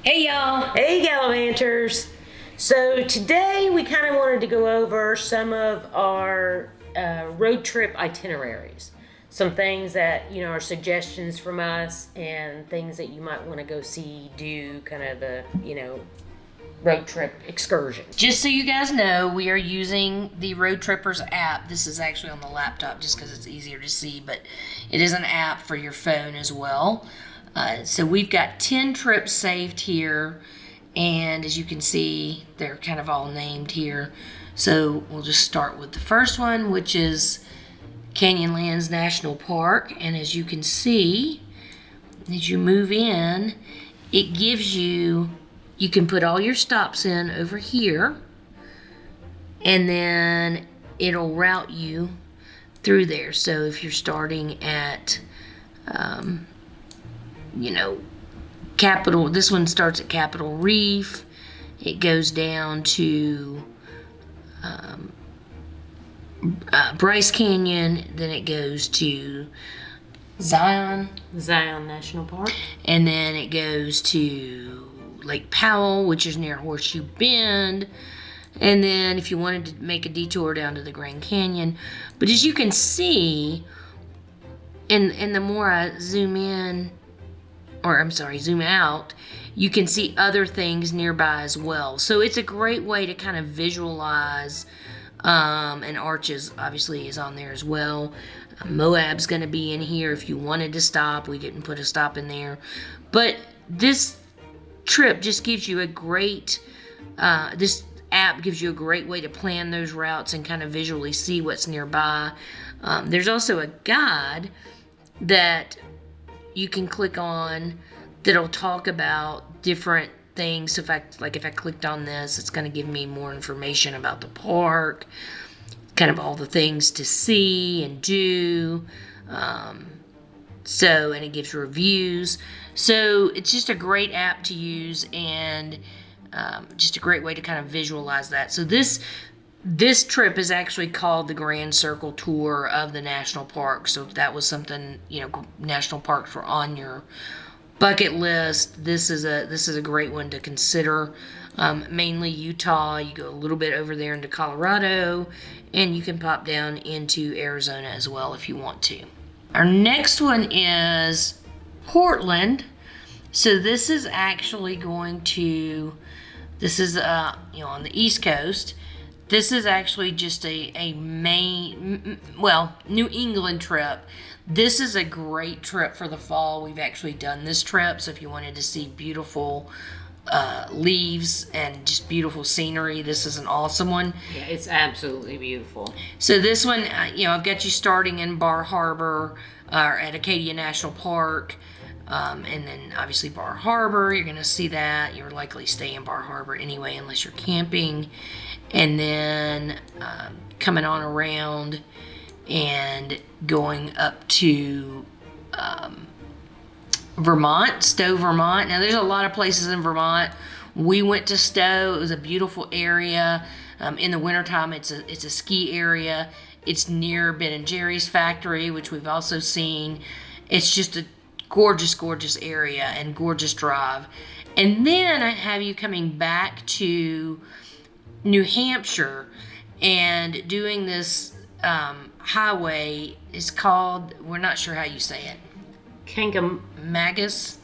Hey y'all! Hey Gallivanters! So today we kind of wanted to go over some of our road trip itineraries. Some things that, are suggestions from us and things that you might want to go see, do kind of the, road trip excursion. Just so you guys know, we are using the Roadtrippers app. This is actually on the laptop just because it's easier to see, but it is an app for your phone as well. So we've got 10 trips saved here, and as you can see, they're kind of all named here. So we'll just start with the first one, which is Canyonlands National Park. And as you can see, as you move in, it gives you can put all your stops in over here, and then it'll route you through there. So if you're starting at Capitol, this one starts at Capitol Reef, it goes down to Bryce Canyon, then it goes to Zion National Park. And then it goes to Lake Powell, which is near Horseshoe Bend. And then if you wanted to make a detour down to the Grand Canyon. But as you can see, and the more I zoom out, you can see other things nearby as well. So it's a great way to kind of visualize, and Arches obviously is on there as well. Moab's going to be in here if you wanted to stop. We didn't put a stop in there. But this trip just gives you a great, this app gives you a great way to plan those routes and kind of visually see what's nearby. There's also a guide that you can click on that'll talk about different things. So if I clicked on this, it's going to give me more information about the park, kind of all the things to see and do. And it gives reviews. So it's just a great app to use, and just a great way to kind of visualize that. So this trip is actually called the Grand Circle Tour of the National Park. So if that was something, national parks were on your bucket list, this is a great one to consider. Mainly Utah. You go a little bit over there into Colorado, and you can pop down into Arizona as well if you want to. Our next one is Portland. So this is actually on the East Coast. This is actually just a New England trip. This is a great trip for the fall. We've actually done this trip, so if you wanted to see beautiful leaves and just beautiful scenery, this is an awesome one. Yeah, it's absolutely beautiful. So this one, I've got you starting in Bar Harbor or at Acadia National Park. And then obviously Bar Harbor, you're going to see that. You're likely stay in Bar Harbor anyway unless you're camping. And then coming on around and going up to Vermont, Stowe, Vermont. Now there's a lot of places in Vermont. We went to Stowe. It was a beautiful area. In the wintertime, it's a ski area. It's near Ben & Jerry's factory, which we've also seen. It's just a gorgeous area and gorgeous drive. And then I have you coming back to New Hampshire and doing this highway. Is called, we're not sure how you say it, Kangamagis,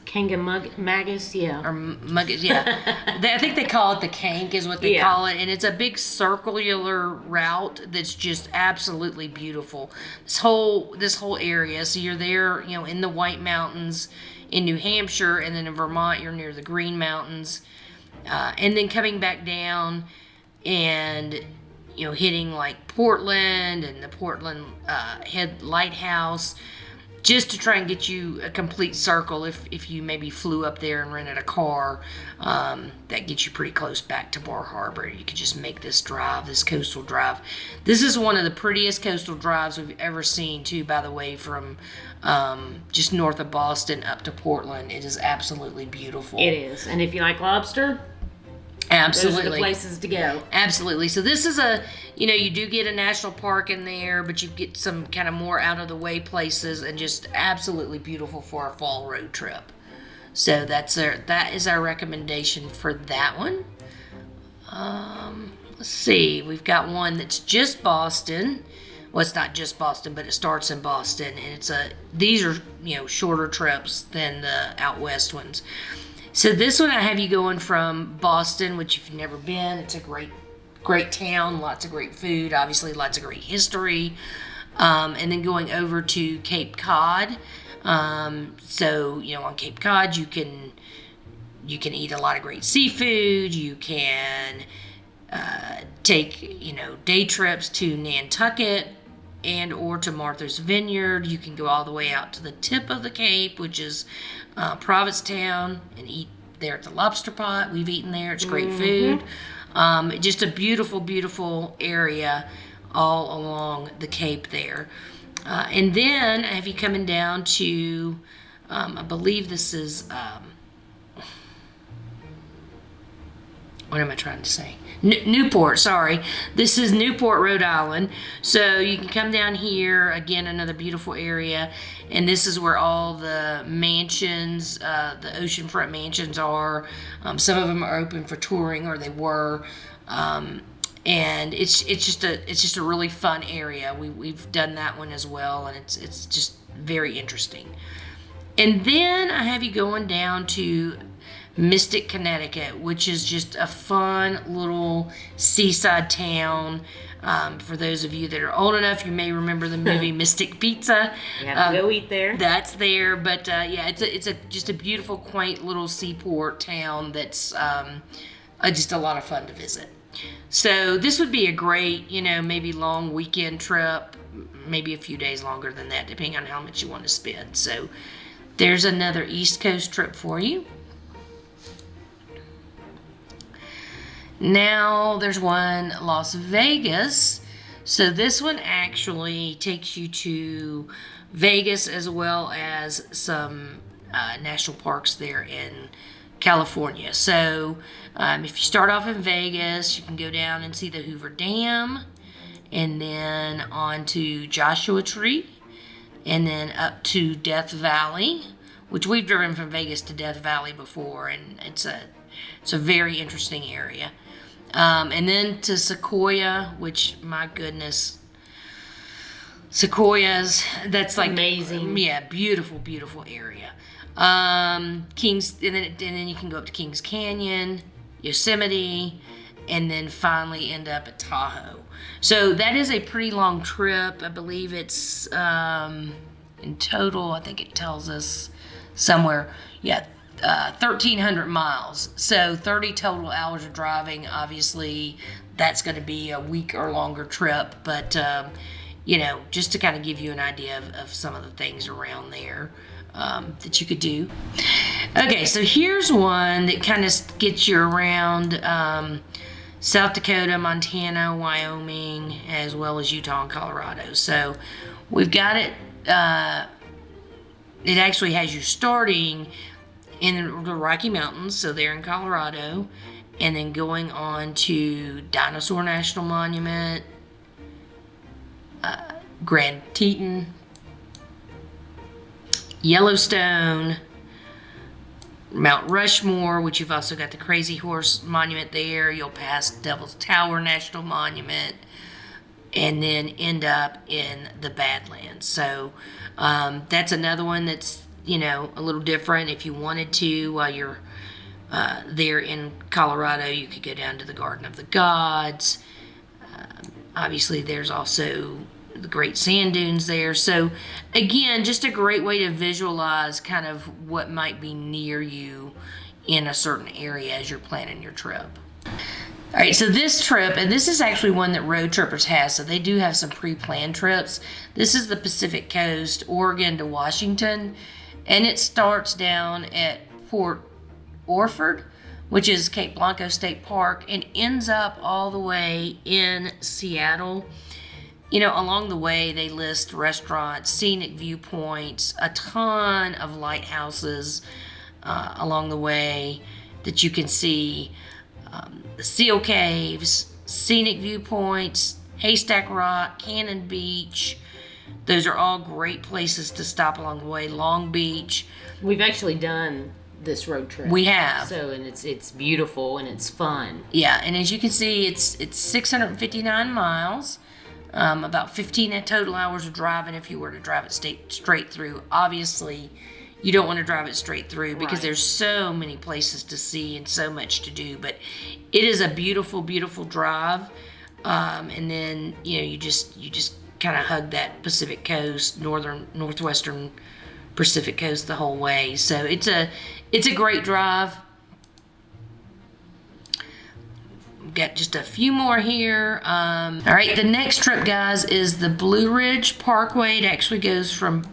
yeah. Or Muggus, yeah. I think they call it the Kank is what they call it. And it's a big circular route that's just absolutely beautiful. This whole area. So you're there, in the White Mountains in New Hampshire, and then in Vermont, you're near the Green Mountains. And then coming back down and, hitting like Portland and the Portland Head Lighthouse, just to try and get you a complete circle. If you maybe flew up there and rented a car, that gets you pretty close back to Bar Harbor. You could just make this coastal drive. This is one of the prettiest coastal drives we've ever seen too, by the way, from just north of Boston up to Portland. It is absolutely beautiful. It is. And if you like lobster, absolutely, those are the places to go. Absolutely. So this is you do get a national park in there, but you get some kind of more out of the way places, and just absolutely beautiful for a fall road trip. So that is our recommendation for that one. Let's see, we've got one that's just Boston. Well, it's not just Boston, but it starts in Boston, and these are shorter trips than the out west ones. So this one I have you going from Boston, which if you've never been, it's a great town, lots of great food, obviously lots of great history, and then going over to Cape Cod. So on Cape Cod you can eat a lot of great seafood. You can take day trips to Nantucket and or to Martha's Vineyard. You can go all the way out to the tip of the Cape, which is Provincetown, and eat there at the Lobster Pot. We've eaten there. It's great food. Just a beautiful area all along the Cape there. And then I have you coming down to, I believe this is, what am I trying to say? Newport, sorry. This is Newport, Rhode Island. So you can come down here, again, another beautiful area. And this is where all the mansions, the oceanfront mansions are. Some of them are open for touring, or they were. And it's just a really fun area. We've done that one as well, and it's just very interesting. And then I have you going down to Mystic, Connecticut, which is just a fun little seaside town. For those of you that are old enough, you may remember the movie Mystic Pizza. You have to go eat there. That's there, but it's just a beautiful, quaint little seaport town that's just a lot of fun to visit. So this would be a great, maybe long weekend trip, maybe a few days longer than that, depending on how much you want to spend. So there's another East Coast trip for you. Now there's one, Las Vegas. So this one actually takes you to Vegas as well as some national parks there in California. So if you start off in Vegas, you can go down and see the Hoover Dam, and then on to Joshua Tree, and then up to Death Valley, which we've driven from Vegas to Death Valley before, and it's a very interesting area. And then to Sequoia, which, my goodness, Sequoias, that's like amazing. Yeah, beautiful area. Kings, and then you can go up to Kings Canyon, Yosemite, and then finally end up at Tahoe. So that is a pretty long trip. I believe it's in total, I think it tells us somewhere, 1,300 miles. So 30 total hours of driving. Obviously, that's going to be a week or longer trip, but just to kind of give you an idea of some of the things around there that you could do. Okay, so here's one that kind of gets you around South Dakota, Montana, Wyoming, as well as Utah and Colorado. So we've got it. It actually has you starting in the Rocky Mountains, so they're in Colorado, and then going on to Dinosaur National Monument, Grand Teton, Yellowstone, Mount Rushmore, which you've also got the Crazy Horse Monument there. You'll pass Devil's Tower National Monument, and then end up in the Badlands. So that's another one that's a little different. If you wanted to, while you're there in Colorado, you could go down to the Garden of the Gods. Obviously, there's also the Great Sand Dunes there. So again, just a great way to visualize kind of what might be near you in a certain area as you're planning your trip. All right, so this trip, and this is actually one that Roadtrippers has, so they do have some pre-planned trips. This is the Pacific Coast, Oregon to Washington, and it starts down at Port Orford, which is Cape Blanco State Park, and ends up all the way in Seattle. Along the way, they list restaurants, scenic viewpoints, a ton of lighthouses along the way that you can see. The Seal Caves, scenic viewpoints, Haystack Rock, Cannon Beach. Those are all great places to stop along the way. Long Beach. We've actually done this road trip. We have. So, and it's beautiful and it's fun. Yeah, and as you can see, it's 659 miles, about 15 total hours of driving if you were to drive it straight through. Obviously, you don't want to drive it straight through because there's so many places to see and so much to do. But it is a beautiful, beautiful drive. And then you just kind of hug that Pacific coast, northwestern Pacific coast the whole way. So it's a great drive. We've got just a few more here. All right, the next trip, guys, is the Blue Ridge Parkway. It actually goes from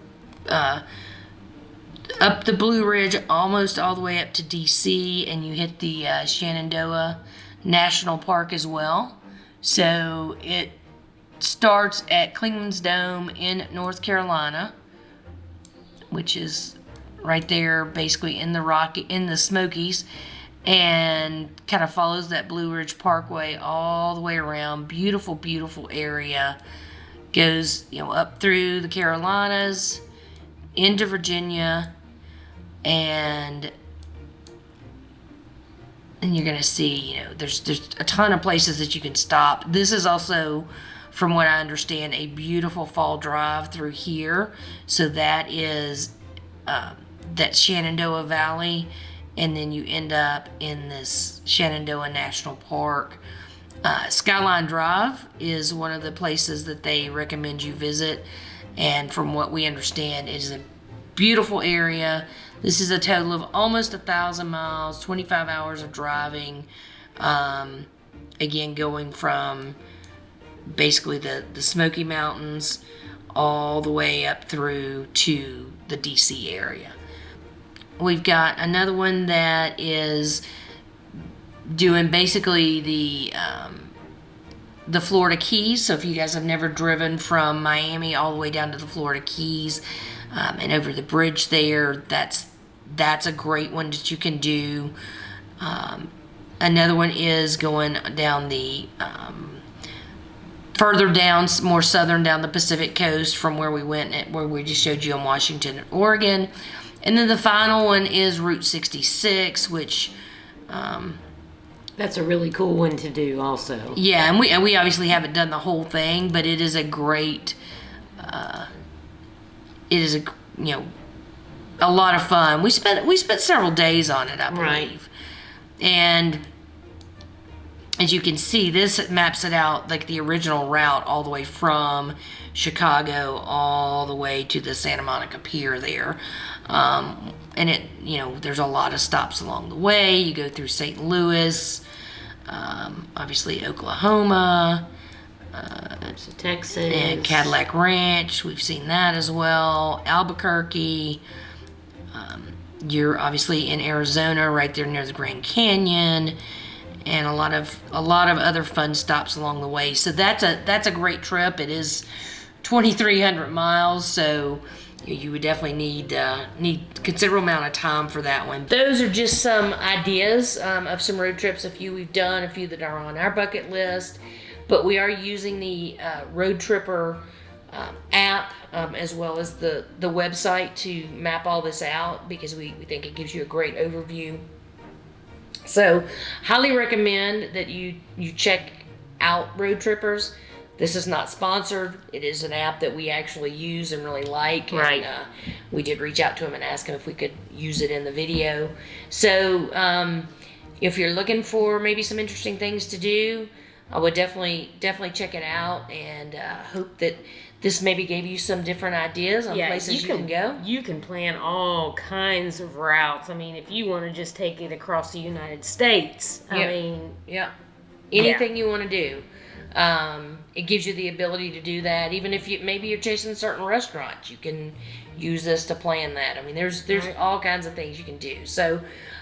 up the Blue Ridge almost all the way up to DC, and you hit the Shenandoah National Park as well. So it starts at Clingman's Dome in North Carolina, which is right there basically in the Smokies, and kind of follows that Blue Ridge Parkway all the way around. Beautiful, beautiful area. Goes up through the Carolinas into Virginia, and you're gonna see there's a ton of places that you can stop. This is also, from what I understand, a beautiful fall drive through here. So that is that Shenandoah Valley, and then you end up in this Shenandoah National Park. Skyline Drive is one of the places that they recommend you visit, and from what we understand, it is a beautiful area. This is a total of almost 1,000 miles, 25 hours of driving. Again, going from basically the Smoky Mountains all the way up through to the DC area. We've got another one that is doing basically the Florida Keys. So if you guys have never driven from Miami all the way down to the Florida Keys and over the bridge there, that's a great one that you can do. Another one is going down the further down, more southern, down the Pacific coast from where we went, where we just showed you in Washington and Oregon. And then the final one is Route 66, which that's a really cool one to do also. Yeah, and we obviously haven't done the whole thing, but it is a great it is a lot of fun. We spent several days on it, I believe. Right. And as you can see, this maps it out like the original route all the way from Chicago all the way to the Santa Monica Pier there. And it, there's a lot of stops along the way. You go through St. Louis, obviously Oklahoma, Texas, and Cadillac Ranch. We've seen that as well. Albuquerque. You're obviously in Arizona, right there near the Grand Canyon, and a lot of other fun stops along the way. So that's a great trip. It is 2,300 miles, so you would definitely need considerable amount of time for that one. Those are just some ideas of some road trips. A few we've done, a few that are on our bucket list, but we are using the Road Tripper app as well as the website to map all this out, because we think it gives you a great overview. So highly recommend that you check out Road Trippers. This is not sponsored. It is an app that we actually use and really like. Right. And, we did reach out to him and ask him if we could use it in the video. So if you're looking for maybe some interesting things to do, I would definitely check it out, and hope that this maybe gave you some different ideas on places you can go. You can plan all kinds of routes. I mean, if you want to just take it across the United States, anything you want to do. It gives you the ability to do that. Even if maybe you're chasing certain restaurants, you can use this to plan that. I mean, there's all kinds of things you can do. So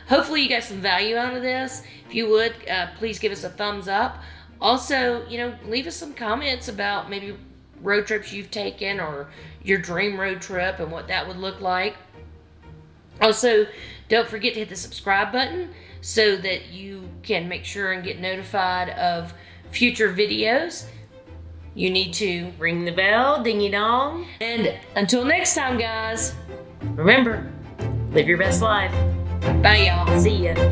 hopefully you got some value out of this. If you would, please give us a thumbs up. Also, leave us some comments about maybe road trips you've taken or your dream road trip and what that would look like. Also, don't forget to hit the subscribe button so that you can make sure and get notified of future videos. You need to ring the bell, dingy dong. And until next time, guys, remember, live your best life. Bye, y'all. See ya.